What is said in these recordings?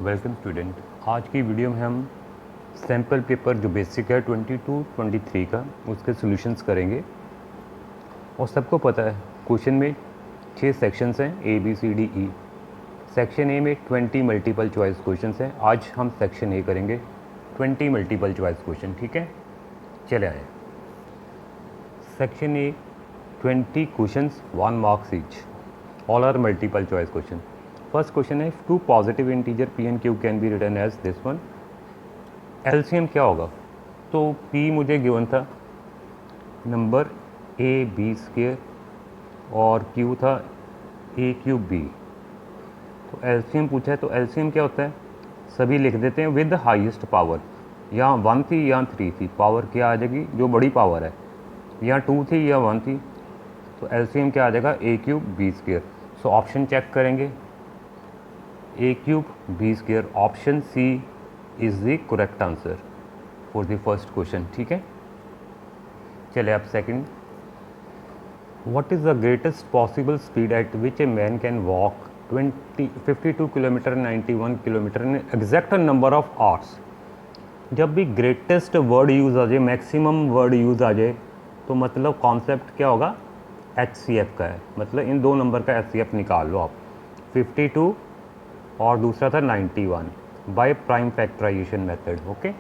Welcome student. आज की video में हम सैम्पल पेपर जो बेसिक है 22-23 का उसके सॉल्यूशंस करेंगे। और सबको पता है क्वेश्चन में 6 सेक्शंस हैं ABCDE। सेक्शन ए में 20 मल्टीपल चॉइस क्वेश्चंस हैं। आज हम सेक्शन ए करेंगे 20 मल्टीपल चॉइस क्वेश्चन। ठीक है, चले आए। Section A 20 questions 1 marks each, all are multiple choice question. First question है, two positive integer P and Q can be written as this one. LCM क्या होगा? तो P मुझे गिवन था नंबर AB² और Q था A³ B। तो LCM पूछा है, तो एलसीएम क्या होता है? सभी लिख देते हैं विद हाईएस्ट पावर। यहाँ 1 थी, यहाँ 3 थी, पावर क्या आ जाएगी जो बड़ी पावर है? यहाँ 2 थी या 1 थी, तो एलसीएम क्या आ जाएगा? A³ B²। So option check करेंगे, A³ B²। Option C is the correct answer for the first question. ठीक है, चले अब second. What is the greatest possible speed at which a man can walk 52 kilometre 91 kilometre in exact number of hours. जब भी greatest word use आ जाए, maximum word use आ जाए, तो मतलब कॉन्सेप्ट क्या होगा? HCF का है। मतलब इन दो नंबर का HCF निकाल लो आप, 52 और दूसरा था 91 by prime factorisation method. Okay,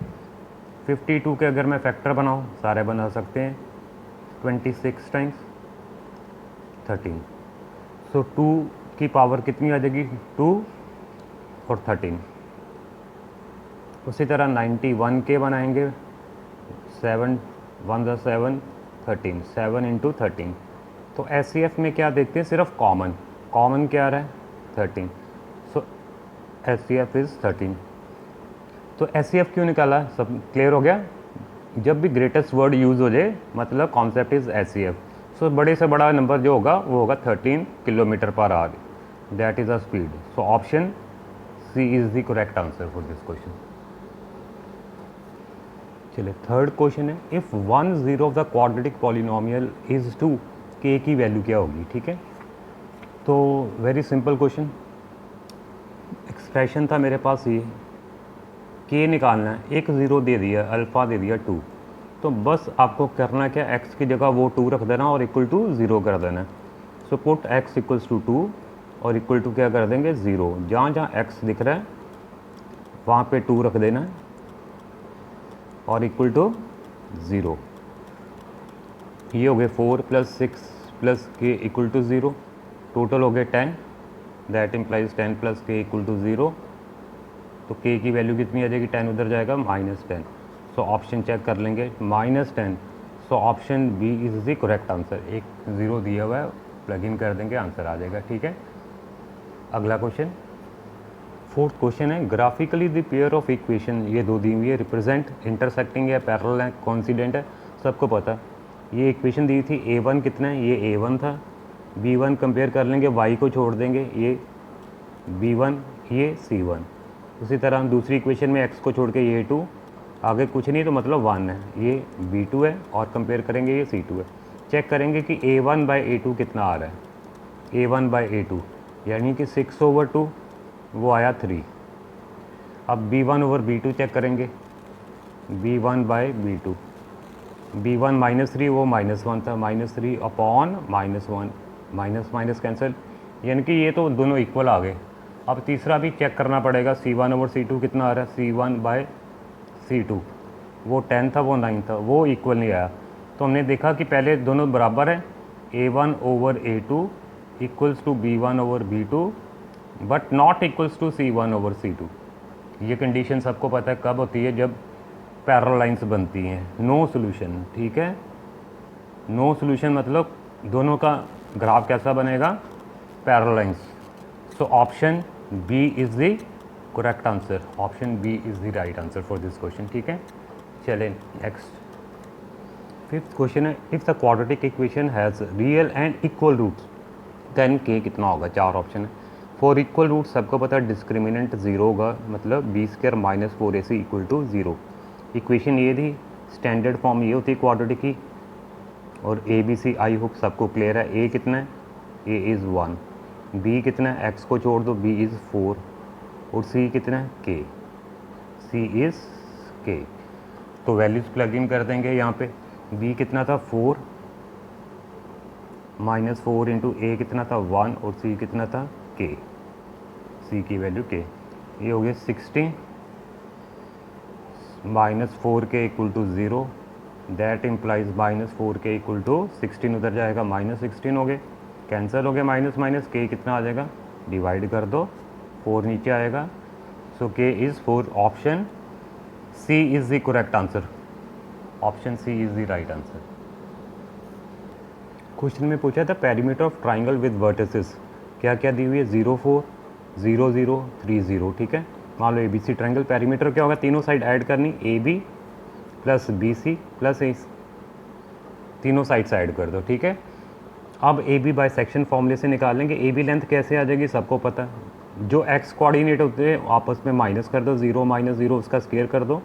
52 के अगर मैं फैक्टर बनाऊँ, सारे बना सकते हैं, 26 टाइम्स 13। सो 2 की पावर कितनी आ जाएगी? 2 और 13। उसी तरह 91 के बनाएंगे, 7 1 ज़ा 7 13, 7 इंटू 13। तो HCF में क्या देखते हैं? सिर्फ कॉमन, कॉमन क्या आ रहा है? 13। सो HCF इज़ 13। तो HCF क्यों निकाला? सब क्लियर हो गया। जब भी ग्रेटेस्ट वर्ड यूज़ हो जाए, मतलब कॉन्सेप्ट इज़ HCF। सो बड़े से बड़ा नंबर जो होगा वो होगा 13 kilometre per hour, that is a speed. So option C is the correct answer for this question. चलिए थर्ड क्वेश्चन है, if 1 0 of the quadratic polynomial is 2, k की वैल्यू क्या होगी? ठीक है, तो वेरी सिंपल क्वेश्चन। एक्सप्रेशन था मेरे पास ये, के निकालना है, एक ज़ीरो दे दिया, अल्फ़ा दे दिया 2, तो बस आपको करना क्या? एक्स की जगह वो 2 रख देना और इक्वल टू 0 कर देना। So put x equals to 2 और इक्वल टू क्या कर देंगे? 0। जहाँ जहाँ एक्स दिख रहा है वहाँ पे 2 रख देना है और इक्वल टू 0। ये हो गए 4 + 6 + k इक्वल टू 0, टोटल हो गए 10, that implies 10 + k equal to 0। तो k की वैल्यू कितनी आ जाएगी? 10 उधर जाएगा, -10। सो ऑप्शन चेक कर लेंगे, -10। So option B is the correct answer. एक 0 दिया हुआ है, प्लग इन कर देंगे, आंसर आ जाएगा। ठीक है, अगला क्वेश्चन, फोर्थ क्वेश्चन है, graphically the pair of equation, ये दो दी हुई है, रिप्रेजेंट इंटरसेक्टिंग है, पैरेलल है, कोइंसिडेंट है, सबको पता। ये इक्वेशन दी थी, A1 कितना है? ये A1 था, B1 कंपेयर कर लेंगे, Y को छोड़ देंगे, ये B1, ये C1। उसी तरह हम दूसरी इक्वेशन में x को छोड़ के ये 2, आगे कुछ नहीं, तो मतलब 1 है, ये B2 है, और कंपेयर करेंगे ये C2 है। चेक करेंगे कि A1/A2 कितना आ रहा है। A1/A2 यानी कि 6/2, वो आया 3। अब B1/B2 चेक करेंगे, B1/B2, B1 -3, वो -1 था, -3 अपॉन -1, माइनस माइनस कैंसिल, यानी कि ये तो दोनों इक्वल आ गए। अब तीसरा भी चेक करना पड़ेगा, C1/C2 कितना आ रहा है? C1/C2, वो 10 था, वो 9 था, वो इक्वल नहीं आया। तो हमने देखा कि पहले दोनों बराबर है, A1/A2 equals to B1/B2 but not equals to C1/C2। ये कंडीशन सबको पता है कब होती है? जब पैरेलल लाइंस बनती हैं। नो सोल्यूशन, ठीक है, नो सोल्यूशन मतलब दोनों का ग्राफ कैसा बनेगा? Parallel lines. So option B is the correct answer. Option B is the right answer for this question. ठीक है, चलें नेक्स्ट। फिफ्थ क्वेश्चन है, if the quadratic equation has real and equal roots then k कितना होगा? 4 option है। For equal root सबको पता है डिस्क्रिमिनेंट 0 होगा, मतलब B² - 4AC = 0। इक्वेशन ये थी, स्टैंडर्ड फॉर्म ये होती है क्वाड्रेटिक की। और ABC आई होप सबको क्लियर है। A कितना है? A is 1। B कितना है? X को छोड़ दो, B इज़ 4। और सी कितना है के, सी इज़ के। तो वैल्यूज़ प्लग इन कर देंगे यहाँ पे। बी कितना था 4, -4 इंटू ए कितना था 1 और सी कितना था के, सी की वैल्यू के। ये हो गया 16 -4k equal to 0, that implies -4k equal to 16 उधर जाएगा -16 हो गए, कैंसिल हो गया माइनस माइनस, के कितना आ जाएगा डिवाइड कर दो 4 नीचे आएगा। So k is 4, option C is the correct answer, option C is the right answer. Question में पूछा था perimeter of triangle with vertices, क्या क्या दी हुई है 0 4 0 0 3 0, ठीक है। मान लो A B C triangle, perimeter क्या होगा, तीनों साइड ऐड करनी, A B plus B C plus A, तीनों साइड से ऐड कर दो, ठीक है। अब ए बी बाई सेक्शन फॉर्मूले से निकालेंगे। ए बी लेंथ कैसे आ जाएगी सबको पता है, जो एक्स कोऑर्डिनेट होते हैं आपस में माइनस कर दो, 0 - 0 उसका स्क्वायर कर दो,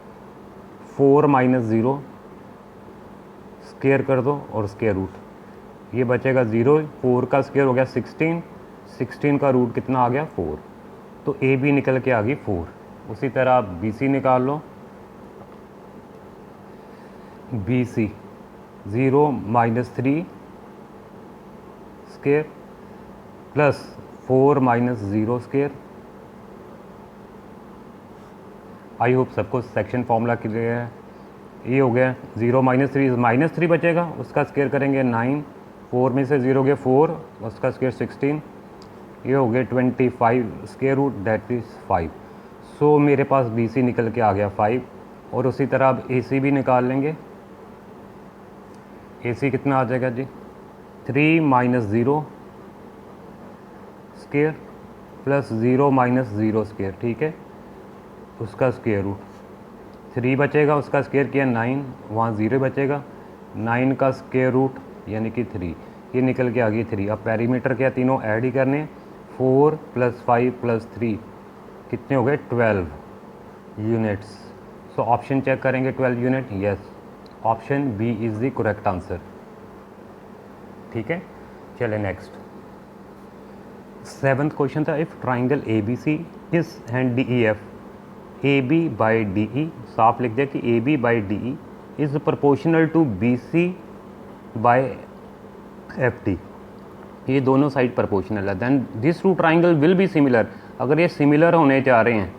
4 - 0 स्क्वायर कर दो और स्क्वायर रूट, ये बचेगा 0, 4 का स्क्वायर हो गया 16, 16 का रूट कितना आ गया 4, तो ए बी निकल के आ गई 4। उसी तरह आप बी सी निकाल लो, B C 0 - 3 square plus 4 - 0 square. I hope सबको सेक्शन फॉर्मूला क्लियर है। ये हो गया 0 - 3 -3 बचेगा, उसका स्क्वायर करेंगे 9, 4 में से 0 गया 4, उसका स्क्वायर 16, ये हो गया 25 स्क्वायर रूट दैट इज़ 5। सो मेरे पास बी सी निकल के आ गया 5। और उसी तरह अब ए सी भी निकाल लेंगे। ए सी कितना आ जाएगा जी 3 - 0 स्क्वायर प्लस 0 - 0 स्क्वायर, ठीक है, उसका स्क्वायर रूट, 3 बचेगा, उसका स्क्वायर किया 9, वहाँ 0 बचेगा, 9 का स्क्वायर रूट यानी कि 3, ये निकल के आ गई 3। अब पेरीमीटर क्या तीनों ऐड ही करने, 4 + 5 + 3 कितने हो गए 12 यूनिट्स। सो ऑप्शन चेक करेंगे 12 unit, yes, option B is the correct answer, ठीक है। चले नेक्स्ट 7th क्वेश्चन था, if triangle A B C is and D E F, A B by D E, साफ लिख दिया कि A B by D E is proportional to B C by F T, ये दोनों side proportional है, then this two triangle will be similar. अगर ये similar होने जा रहे हैं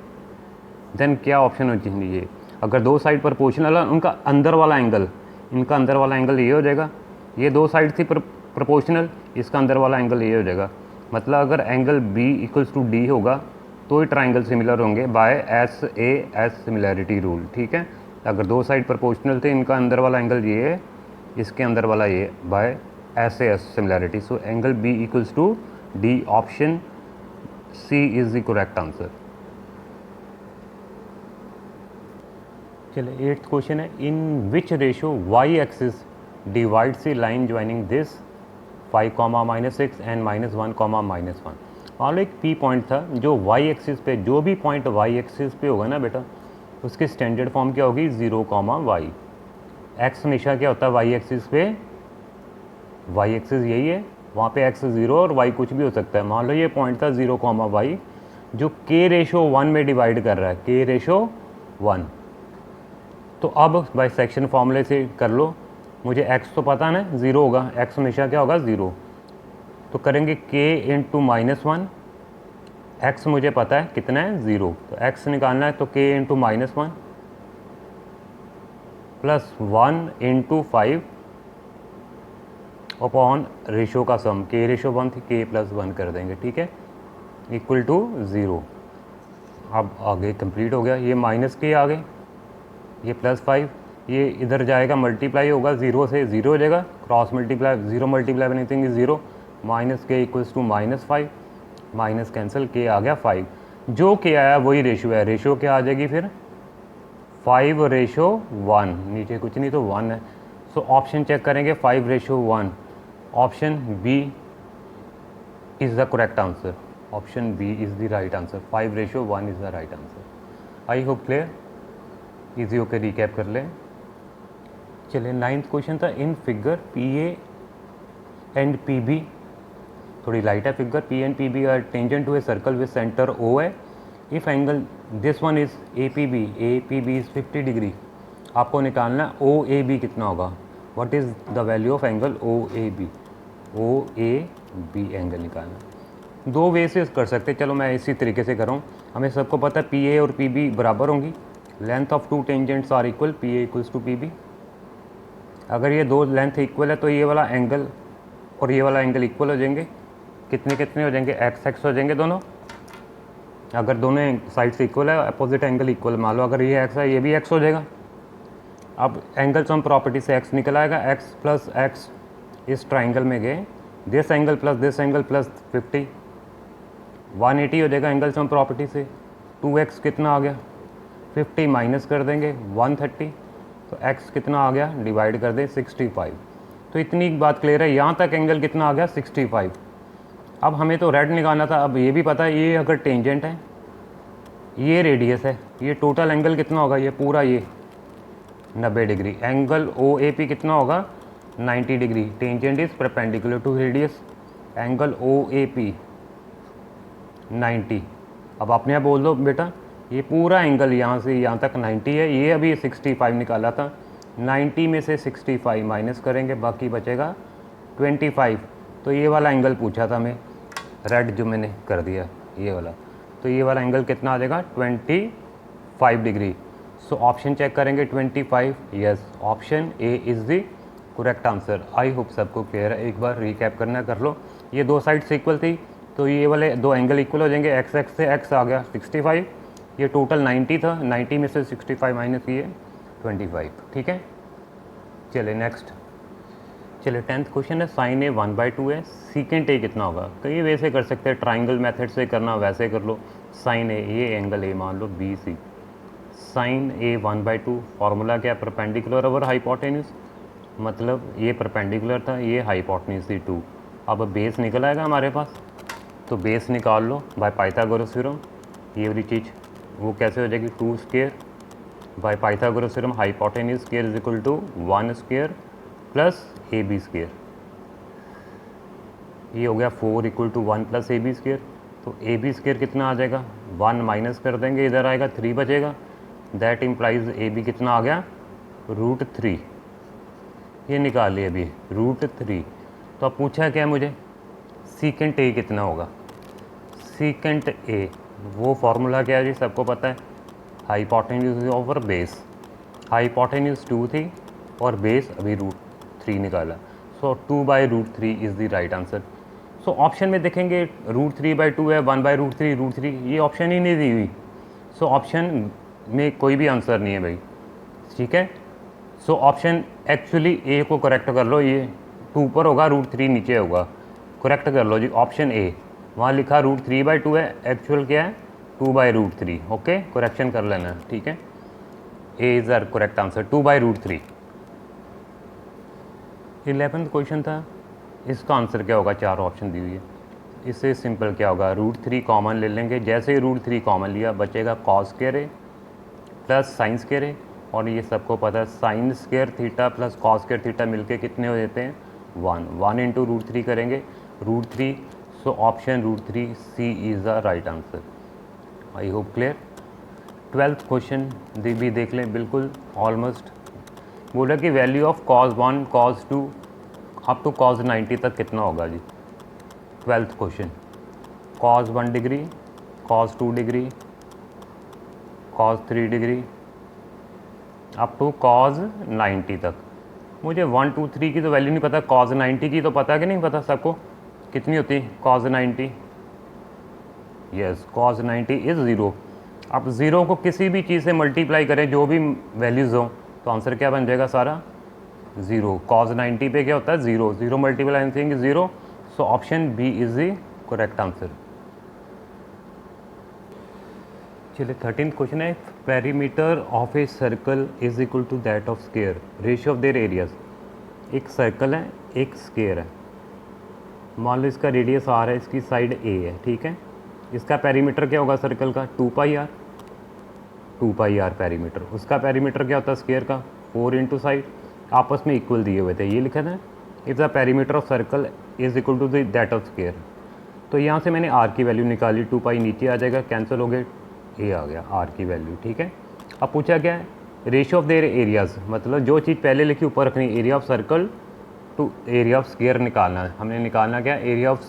देन क्या ऑप्शन होना चाहिए, अगर दो साइड प्रोपोर्शनल है उनका अंदर वाला एंगल, इनका अंदर वाला एंगल ये हो जाएगा, ये दो साइड थी प्रोपोर्शनल, इसका अंदर वाला एंगल ये हो जाएगा। मतलब अगर angle B equals to D होगा तो ही ट्राइंगल सिमिलर होंगे by S A S similarity rule, ठीक है। अगर दो साइड प्रोपोर्शनल थे, इनका अंदर वाला एंगल ये है, इसके अंदर वाला ये, by S A S similarity, so angle B equals to D, option C is the correct answer. चलिए 8th क्वेश्चन है, in which ratio Y axis divides the line joining this 5, -6 and -1, -1। मान लो एक पी पॉइंट था जो Y axis पे, जो भी point Y axis पे होगा ना बेटा, उसकी स्टैंडर्ड फॉर्म क्या होगी 0, y। एक्स हमेशा क्या होता है वाई एक्सिस पे, वाई एक्सिस यही है, वहाँ पे एक्स 0 और वाई कुछ भी हो सकता है। मान लो ये पॉइंट था 0, y जो k/1 में डिवाइड कर रहा है, k/1। तो अब बाई सेक्शन फॉर्मूले से कर लो, मुझे x तो पता ना 0 होगा, x हमेशा क्या होगा 0, तो करेंगे k × -1, x मुझे पता है कितना है 0, तो x निकालना है तो k × -1 प्लस 1 × 5 अपॉन रेशो का सम, k/1 थी, k + 1 कर देंगे, ठीक है, इक्वल टू 0। अब आगे कंप्लीट हो गया, ये -k आ गए, ये +5, ये इधर जाएगा मल्टीप्लाई होगा, 0 से 0 हो जाएगा, cross multiply, 0 multiply anything is 0, -k equals to -5, minus cancel, k आ गया 5, जो k आया वही रेशो है, रेशो क्या आ जाएगी फिर 5/1, नीचे कुछ नहीं तो 1 है। सो ऑप्शन चेक करेंगे 5/1, option B is the correct answer, option B is the right answer, 5/1 is the right answer. I hope clear, easy होकर रिकैप कर लें। चलिए 9th क्वेश्चन था, in figure P A and P B, थोड़ी light है figure, P and P B are tangent to a circle with centre O है if angle this one is A P B is 50 degree, आपको निकालना ओ A B कितना होगा, what is the value of angle O A B angle निकालना। दो वे से कर सकते, चलो मैं इसी तरीके से कर रहा हूँ। हमें सबको पता है पी ए और पी बी बराबर होंगी, length of two tangents are equal, P A equals to P B. अगर ये दो लेंथ इक्वल है तो ये वाला एंगल और ये वाला एंगल इक्वल हो जाएंगे, कितने कितने हो जाएंगे, एक्स एक्स हो जाएंगे दोनों। अगर दोनों साइड से इक्वल है, अपोजिट एंगल इक्वल, मान लो अगर ये एक्स है ये भी एक्स हो जाएगा। अब एंगल सम प्रॉपर्टी से एक्स निकल आएगा, एक्स प्लस एक्स इस ट्राइंगल में गए, दिस एंगल प्लस 50, 180 हो जाएगा एंगल सम प्रॉपर्टी से। 2x कितना आ गया, 50 माइनस कर देंगे 130, तो x कितना आ गया, डिवाइड कर दें 65। तो इतनी बात क्लियर है, यहाँ तक एंगल कितना आ गया 65। अब हमें तो रेड निकालना था। अब ये भी पता है ये अगर टेंजेंट है, ये रेडियस है, ये टोटल एंगल कितना होगा, ये पूरा ये 90 degree. Angle O A P कितना होगा, 90 degree. Tangent is perpendicular to radius, angle O A P 90। अब आपने यहाँ बोल दो बेटा ये पूरा एंगल यहाँ से यहाँ तक 90 है, ये अभी 65 निकाला था, 90 में से 65 माइनस करेंगे, बाकी बचेगा 25। तो ये वाला एंगल पूछा था हमें, रेड जो मैंने कर दिया ये वाला, तो ये वाला एंगल कितना आ जाएगा 25 डिग्री। सो ऑप्शन चेक करेंगे 25, yes option A is the correct answer. I hope सबको क्लियर है। एक बार रिकैप करना कर लो, ये दो साइड्स इक्वल थी तो ये वाले दो एंगल इक्वल हो जाएंगे, एक्स एक्स से एक्स आ गया 65, ये टोटल 90 था, 90 में से 65 माइनस किए 25, ठीक है। चले नेक्स्ट, चलिए 10th क्वेश्चन है, साइन ए 1/2 है, सीकेंट ए कितना होगा। कई वैसे कर सकते हैं, ट्राइंगल मेथड से करना वैसे कर लो। साइन ए, ये एंगल ए मान लो बी सी, साइन ए 1/2, फार्मूला क्या, परपेंडिकुलर ओवर हाइपोटेन्यूज, मतलब ये परपेंडिकुलर था, ये हाइपोटेन्यूज थी 2। अब बेस निकल आएगा हमारे पास, तो बेस निकाल लो बाय पाइथागोरस थ्योरम। ये वाली चीज़ वो कैसे हो जाएगी, 2 square by Pythagoras theorem, hypotenuse square is equal to 1 square plus A B square. ये हो गया 4 equal to 1 plus A B square. तो ए बी स्क्वायर कितना आ जाएगा, 1 माइनस कर देंगे, इधर आएगा 3 बचेगा, दैट इम्प्लाइज ए बी कितना आ गया, √3। ये निकाल लिया अभी √3। तो अब पूछा है क्या मुझे, सीकेंट ए कितना होगा। सीकेंट ए वो फार्मूला क्या है जी, सबको पता है, हाइपोटेन्यूज ओवर बेस। हाइपोटेन्यूज 2 थी और बेस अभी √3 निकाला, सो 2/√3 is the right answer. So option में देखेंगे √3/2 है, 1/√3 √3, ये ऑप्शन ही नहीं दी हुई, सो ऑप्शन में कोई भी आंसर नहीं है भाई, ठीक है। सो ऑप्शन एक्चुअली ए को करेक्ट कर लो, ये 2 पर होगा, √3 नीचे होगा, करेक्ट कर लो जी ऑप्शन ए। वहाँ लिखा √3/2 है, एक्चुअल क्या है 2/√3, ओके करेक्शन कर लेना, ठीक है। A is our correct answer, 2/√3। 11th question था, इसका आंसर क्या होगा, 4 ऑप्शन दी हुई है, इससे सिंपल क्या होगा, √3 कॉमन ले लेंगे, जैसे ही √3 कॉमन लिया बचेगा कॉस स्क्वायर ए प्लस साइन स्क्वायर ए, और ये सबको पता है sine square theta plus cos square theta मिलके कितने हो जाते हैं 1 इंटू √3 करेंगे √3। So option √3 C is the right answer. I hope clear. 12th question भी देख लें, बिल्कुल ऑलमोस्ट। बोला कि value of cos 1 cos 2 up to cos 90 तक कितना होगा जी। 12th question, cos 1 degree, cos 2 degree, cos 3 degree, up to cos 90 तक। मुझे 1 2 3 की तो वैल्यू नहीं पता, cos 90 की तो पता है कि नहीं पता सबको, कितनी होती है cos 90, यस cos 90 इज़ 0। आप 0 को किसी भी चीज़ से मल्टीप्लाई करें, जो भी वैल्यूज़ हों, तो आंसर क्या बन जाएगा सारा 0। cos 90 पे क्या होता है 0, 0 multiply anything 0, so option B is the correct answer. चलिए 13th क्वेश्चन है, perimeter of a circle is equal to that of square, ratio of their areas. एक सर्कल है, एक स्क्वायर है, मान लो इसका रेडियस r है, इसकी साइड a है, ठीक है। इसका पेरीमीटर क्या होगा सर्कल का 2πr पेरीमीटर, उसका पेरीमीटर क्या होता है स्क्वायर का 4 इंटू साइड, आपस में इक्वल दिए हुए थे, ये लिखा था if the perimeter of circle is equal to that of square. तो यहाँ से मैंने r की वैल्यू निकाली, 2π नीचे आ जाएगा, कैंसिल हो गए, ये आ गया आर की वैल्यू, ठीक है। अब पूछा क्या है, रेशियो ऑफ देयर एरियाज़, मतलब जो चीज़ पहले लिखी ऊपर रखनी, area of circle to area of square निकालना है। हमने निकालना क्या, area of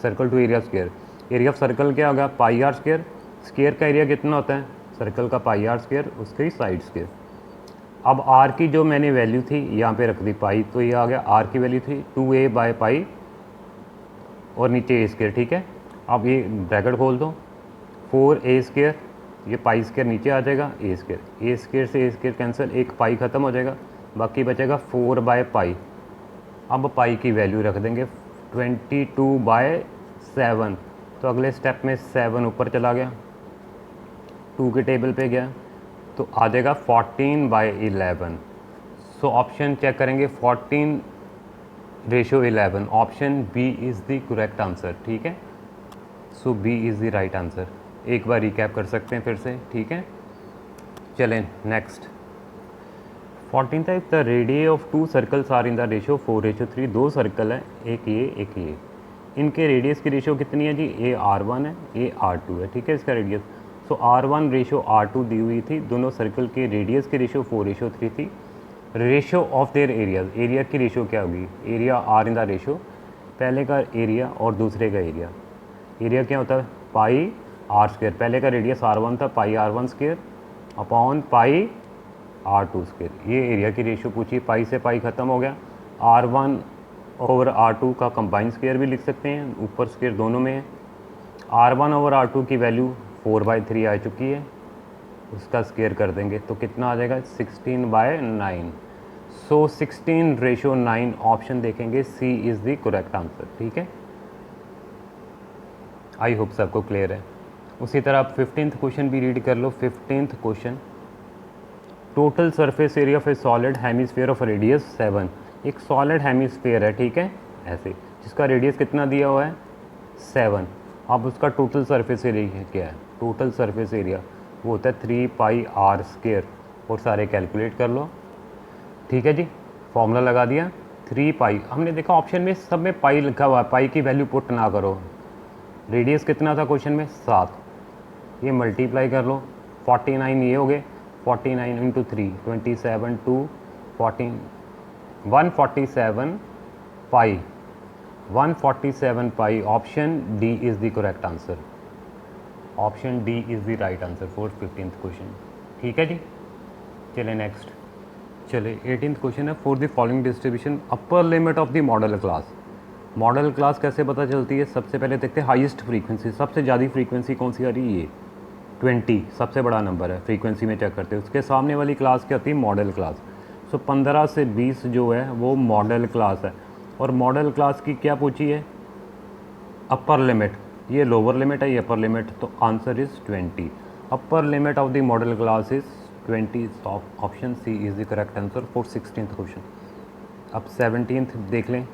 circle to area of square. Area of circle क्या होगा, पाई आर स्क्वायर। स्क्वायर का एरिया कितना होता है, सर्कल का पाई आर स्क्वायर, उसकी साइड स्क्वायर। अब आर की जो मैंने वैल्यू थी यहाँ पे रख दी पाई, तो ये आ गया आर की वैल्यू थी 2a बाय पाई और नीचे ए स्क्वायर, ठीक है। अब ये ब्रैकेट खोल दो, 4a स्क्वायर, ये पाई स्क्वायर नीचे आ जाएगा, ए स्क्वायर से ए स्क्वायर कैंसिल, एक पाई ख़त्म हो जाएगा, बाकी बचेगा 4 बाय पाई। अब पाई की वैल्यू रख देंगे 22/7, तो अगले स्टेप में 7 ऊपर चला गया, 2 के टेबल पे गया, तो आ जाएगा 14/11। सो ऑप्शन चेक करेंगे, 14:11, option B is the correct answer, ठीक है। So B is the right answer. एक बार रिकैप कर सकते हैं फिर से, ठीक है। चलें next. 14 type the radius of 2 circles are in the ratio 4:3। 2 circle है, एक ये। इनके रेडियस की रेशियो कितनी है जी, ए R1 है, ए R2 है, ठीक है, इसका रेडियस। सो R1 रेशियो R2 दी हुई थी, दोनों सर्कल के रेडियस की रेशियो 4:3 थी। Ratio of their areas, area की रेशियो क्या होगी, area are in the ratio, पहले का एरिया और दूसरे का एरिया। एरिया क्या होता है, पाई आर स्क्वायर, पहले का रेडियस R1 था, पाई R1 square upon pi R2 square. ये एरिया की रेशियो पूछी, पाई से पाई ख़त्म हो गया, R1 ओवर R2 का कंबाइन स्क्वायर भी लिख सकते हैं, ऊपर स्क्वायर दोनों में है। R1 ओवर R2 की वैल्यू 4/3 आ चुकी है, उसका स्क्वायर कर देंगे तो कितना आ जाएगा, 16/9। सो 16:9 ऑप्शन देखेंगे, सी इज़ द करेक्ट आंसर, ठीक है। आई होप सबको क्लियर है। उसी तरह आप 15th क्वेश्चन भी रीड कर लो। 15th question, total surface area of A solid hemisphere of radius 7। एक सॉलिड हेमिस्फीयर है, ठीक है, ऐसे, जिसका रेडियस कितना दिया हुआ है 7। अब उसका टोटल सरफेस एरिया क्या है, टोटल सरफेस एरिया वो होता है 3πr²। और सारे कैलकुलेट कर लो, ठीक है जी। फॉर्मूला लगा दिया 3π। हमने देखा ऑप्शन में सब में पाई लिखा हुआ है, पाई की वैल्यू पुट ना करो। रेडियस कितना था क्वेश्चन में 7, ये मल्टीप्लाई कर लो, 49 ये हो गए, 49 into 3 27 to 14 147 pi, 147 pi. Option D is the correct answer, option D is the right answer for 15th question, ठीक है जी। चले नेक्स्ट। चले 18th क्वेश्चन है, for the following distribution upper limit of the modal class. Modal class कैसे पता चलती है, सबसे पहले देखते हैं हाईएस्ट फ्रीक्वेंसी, सबसे ज़्यादा फ्रीक्वेंसी कौन सी आ रही है, ये 20 सबसे बड़ा नंबर है, फ्रीक्वेंसी में चेक करते हैं। उसके सामने वाली क्लास क्या होती है, मॉडल क्लास। सो 15 से 20 जो है वो मॉडल क्लास है। और मॉडल क्लास की क्या पूछी है, अपर लिमिट, ये लोअर लिमिट है, ये अपर लिमिट, तो answer is 20। Upper limit of the modal class is 20। Option C is the correct answer for 16th question. अब 17th देख लें।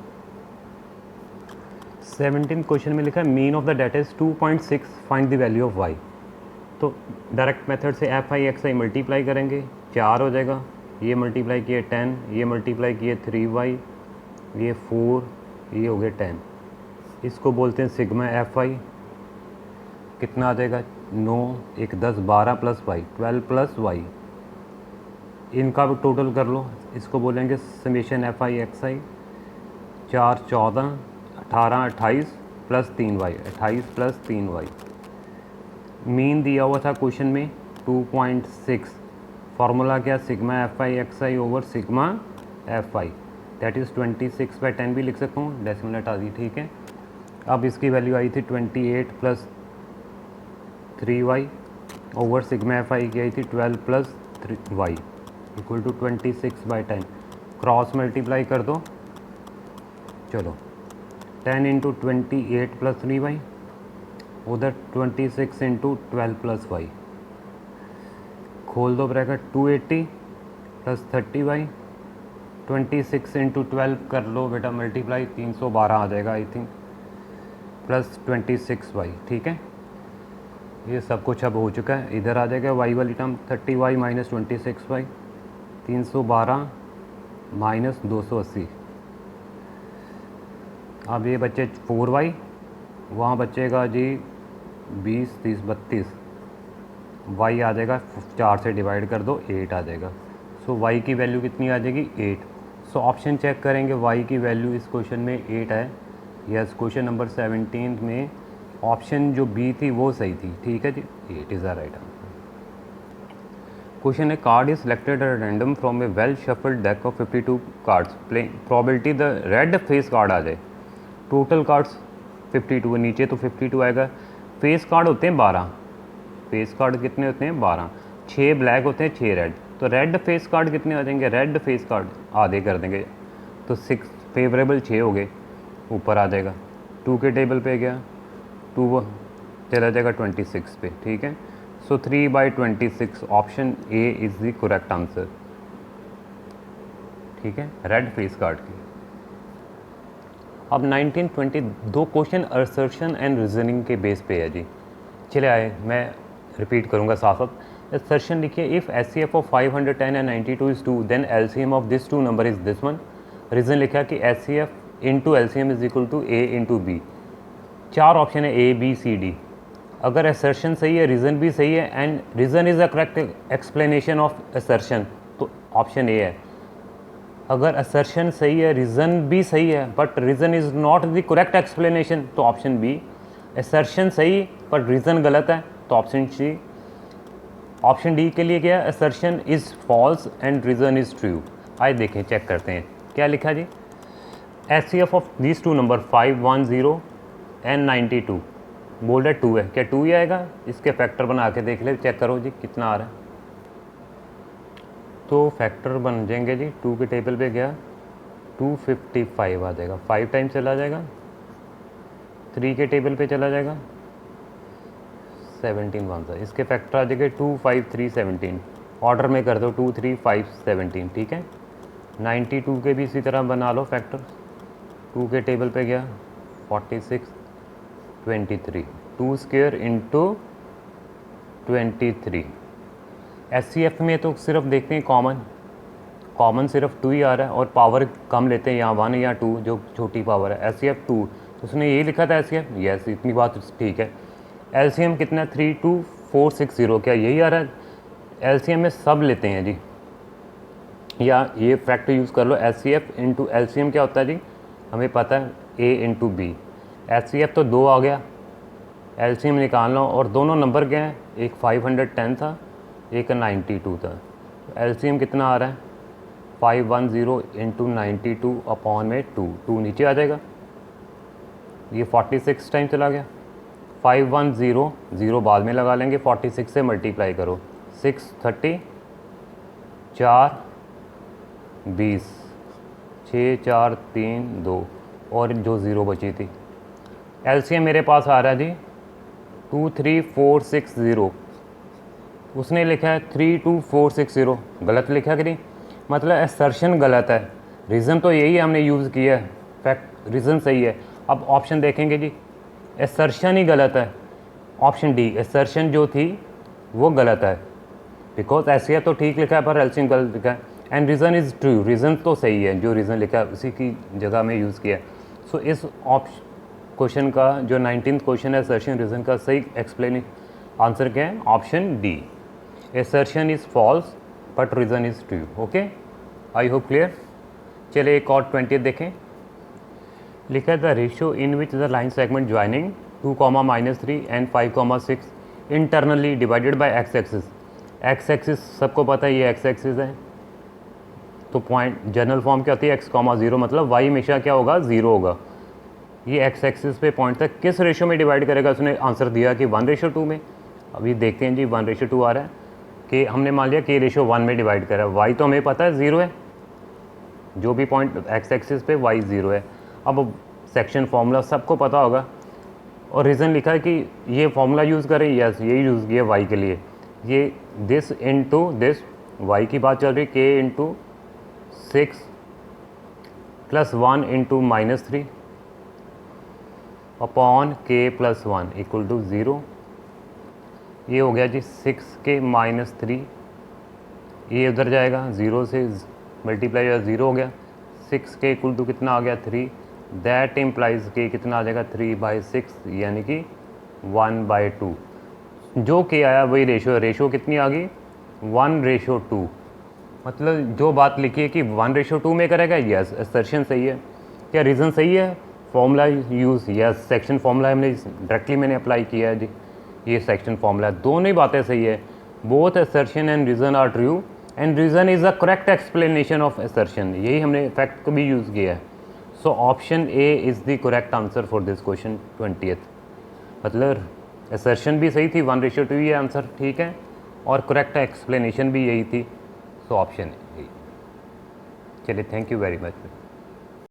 17th क्वेश्चन में लिखा है mean of the data is 2.6, find the value of y। तो direct method से fi multiply करेंगे, 4 हो जाएगा, ये मल्टीप्लाई किए 10, ये मल्टीप्लाई किए 3y, ये 4, ये हो गया 10। इसको बोलते हैं सिग्मा fi। कितना आ जाएगा 9, 1 10 12 प्लस y 12 प्लस y। इनका भी टोटल कर लो, इसको बोलेंगे summation fi 4 14 18 28 plus 3y, 28 plus 3y। Mean दिया हुआ था क्वेश्चन में 2.6। फार्मूला क्या, sigma fi over sigma fi, that is 26/10 भी लिख सकता हूँ, डेसिमल हटा दी, ठीक है। अब इसकी वैल्यू आई थी 28 plus 3y over sigma fi की आई थी 12 plus 3y equal to 26/10। Cross multiply कर दो, चलो 10 इंटू 28 प्लस 3y, उधर 26 इंटू 12 प्लस y, खोल दो ब्रैकेट, 280 प्लस 30y, 26 इंटू 12 कर लो बेटा मल्टीप्लाई, 312 आ जाएगा आई थिंक, प्लस 26y, ठीक है। ये सब कुछ अब हो चुका है, इधर आ जाएगा y वाली term 30y minus 26y, 312 minus 280। अब ये बच्चे 4y, वहाँ बचेगा जी 20 30 32 y आ जाएगा 4 से डिवाइड कर दो 8 आ जाएगा। सो y की वैल्यू कितनी आ जाएगी 8। सो ऑप्शन चेक करेंगे, y की वैल्यू इस क्वेश्चन में 8 है। यस, क्वेश्चन नंबर 17 में ऑप्शन जो बी थी वो सही थी। ठीक है जी, 8 is the right answer. Question है, card is selected at random from a well shuffled deck of 52 cards, playing probability the red face card आ जाए। टोटल कार्ड्स 52 है, नीचे तो 52 आएगा। फेस कार्ड होते हैं 12, फेस कार्ड कितने होते हैं 12, 6 ब्लैक होते हैं 6 रेड। तो रेड फेस कार्ड कितने आ जाएंगे, रेड फेस कार्ड आधे कर देंगे तो 6 फेवरेबल 6 हो गए, ऊपर आ जाएगा। 2 के टेबल पे गया, 2 चला जाएगा 26 पे। ठीक है, सो 3/26 option A is the correct answer. ठीक है, रेड फेस कार्ड की। अब 1920 दो क्वेश्चन असर्शन एंड रीजनिंग के बेस पे है जी। चले आए, मैं रिपीट करूंगा साथ साथ। असर्शन लिखिए, if SCF of 510 and 92 is 2 then LCM of this 2 number is this one. Reason लिखा कि SCF into LCM is equal to A into B. 4 option है A B C D। अगर असर्शन सही है, रीज़न भी सही है and reason is a correct explanation of assertion, तो ऑप्शन ए है। अगर असर्शन सही है, रीज़न भी सही है but reason is not the correct explanation, तो ऑप्शन बी। असर्शन सही पर रीज़न गलत है, तो ऑप्शन सी। ऑप्शन डी के लिए क्या है, assertion is false and reason is true. आइए देखें, चेक करते हैं क्या लिखा जी। SCF of this 2 number 510 and 92, bold है 2 है, क्या 2 ही आएगा? इसके फैक्टर बना के देख ले, चेक करो जी कितना आ रहा है। तो फैक्टर बन जाएंगे जी, 2 के टेबल पे गया 255 आ जाएगा, 5 टाइम चला जाएगा। 3 के टेबल पे चला जाएगा 17 वन सा, इसके फैक्टर आ जाएंगे 2 5 3 17। ऑर्डर में कर दो 2 3 5 17। ठीक है, 92 के भी इसी तरह बना लो फैक्टर। 2 के टेबल पे गया 46 23, 2 स्क्वायर इंटू 23। SCF में तो सिर्फ देखते हैं कॉमन सिर्फ 2 ही आ रहा है और पावर कम लेते हैं, यहाँ 1 या 2 जो छोटी पावर है। SCF 2, उसने यही लिखा था SCF, यस, इतनी बात ठीक है। LCM कितना 32460, क्या यही आ रहा है? LCM में सब लेते हैं जी, या ये फैक्टर यूज़ कर लो, SCF इंटू LCM क्या होता है जी, हमें पता है A इंटू बी। SCF तो 2 आ गया, LCM निकाल लो, और दोनों नंबर क्या हैं, एक 510 था, एक 92 था। LCM कितना आ रहा है 510 इंटू 92 अपॉन में 2 नीचे आ जाएगा, ये 46 टाइम चला गया। 510 0 बाद में लगा लेंगे, 46 से मल्टीप्लाई करो, 6 30 4 20 6 4 3 2 और जो 0 बची थी। LCM मेरे पास आ रहा है जी 23460, उसने लिखा है 32460, गलत लिखा कि नहीं, मतलब असर्शन गलत है, रीज़न तो यही हमने यूज़ किया है, फैक्ट रीज़न सही है। अब ऑप्शन देखेंगे जी, असर्शन ही गलत है, ऑप्शन डी असर्शन जो थी वो गलत है, बिकॉज SCF तो ठीक लिखा है पर LCM गलत लिखा है, and reason is true, reason तो सही है, जो रीज़न लिखा है उसी की जगह में यूज़ किया है। सो इस ऑप्शन क्वेश्चन का जो 19th क्वेश्चन है असर्शन रीज़न का, सही एक्सप्लेन आंसर क्या है, option D. Assertion is false but reason is true. Okay, I hope clear. चलिए एक और 20 देखें। लिखा है the ratio in which the line segment joining 2, -3 and 5, 6 internally divided by X axis. X axis सबको पता है, ये एक्स एक्सिस है, तो पॉइंट जनरल फॉर्म क्या होती है, x, 0, मतलब y हमेशा क्या होगा 0 होगा। ये एक्स एक्सिस पे पॉइंट तक किस रेशो में डिवाइड करेगा, उसने आंसर दिया कि 1:2 में। अभी देखते हैं जी 1:2 आ रहा है कि हमने मान लिया कि रेशो 1 में डिवाइड करा है, y तो हमें पता है 0 है, जो भी पॉइंट एक्स एक्सिस पे y 0 है। अब सेक्शन फार्मूला सबको पता होगा, और रीज़न लिखा है कि ये फार्मूला यूज़ करें, यस यही यूज़ किया y के लिए, ये दिस इंटू दिस, y की बात चल रही, k into 6 plus 1 into -3 upon k plus 1 equal to 0। ये हो गया जी 6k -3, ये उधर जाएगा 0 से मल्टीप्लाई, 0 हो गया। 6k इक्वल टू कितना आ गया 3, दैट इम्प्लाइज k कितना आ जाएगा 3/6, यानी कि 1/2। जो के आया वही रेशो है। रेशो कितनी आ गई 1:2। मतलब जो बात लिखी है कि 1:2 में करेगा, यस असर्शन सही है। क्या रीज़न सही है? Formula use, yes section formula हमने डायरेक्टली मैंने अप्लाई किया है जी, ये सेक्शन फॉर्मूला, दोनों ही बातें सही है। Both assertion and reason are true and reason is a correct explanation of assertion, यही हमने फैक्ट को भी यूज़ किया है। So option A is the correct answer for this question 20th। मतलब असर्शन भी सही थी, 1:2 ये आंसर ठीक है, और करेक्ट एक्सप्लेनेशन भी यही थी। सो ऑप्शन ए। चलिए, थैंक यू वेरी मच।